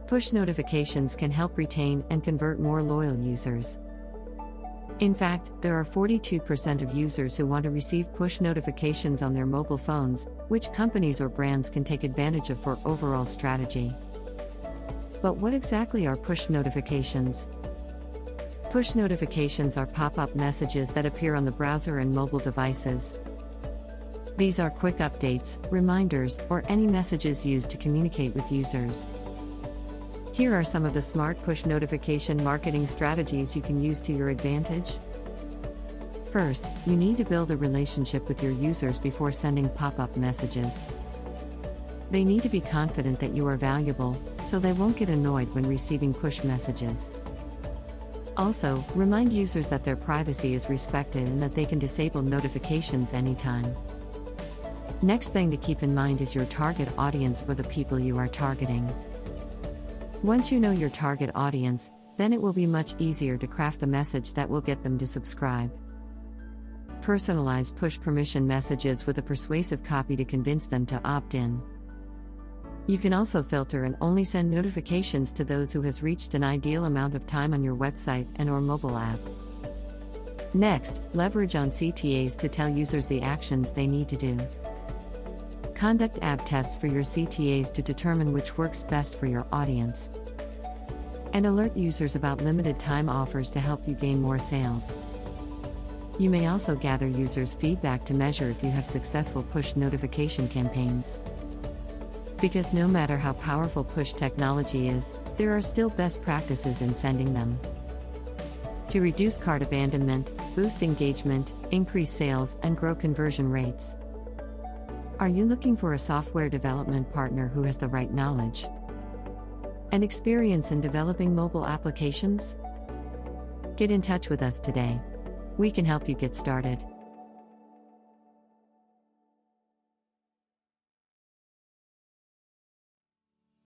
Push notifications can help retain and convert more loyal users. In fact, there are 42% of users who want to receive push notifications on their mobile phones, which companies or brands can take advantage of for overall strategy. But what exactly are push notifications? Push notifications are pop-up messages that appear on the browser and mobile devices. These are quick updates, reminders, or any messages used to communicate with users. Here are some of the smart push notification marketing strategies you can use to your advantage. First, you need to build a relationship with your users before sending pop-up messages. They need to be confident that you are valuable, so they won't get annoyed when receiving push messages. Also, remind users that their privacy is respected and that they can disable notifications anytime. Next thing to keep in mind is your target audience or the people you are targeting. Once you know your target audience, then it will be much easier to craft the message that will get them to subscribe. Personalize push permission messages with a persuasive copy to convince them to opt in. You can also filter and only send notifications to those who has reached an ideal amount of time on your website and/or mobile app. Next, leverage on CTAs to tell users the actions they need to do. Conduct AB tests for your CTAs to determine which works best for your audience. And alert users about limited time offers to help you gain more sales. You may also gather users' feedback to measure if you have successful push notification campaigns. Because no matter how powerful push technology is, there are still best practices in sending them. To reduce cart abandonment, boost engagement, increase sales, and grow conversion rates. Are you looking for a software development partner who has the right knowledge and experience in developing mobile applications? Get in touch with us today. We can help you get started.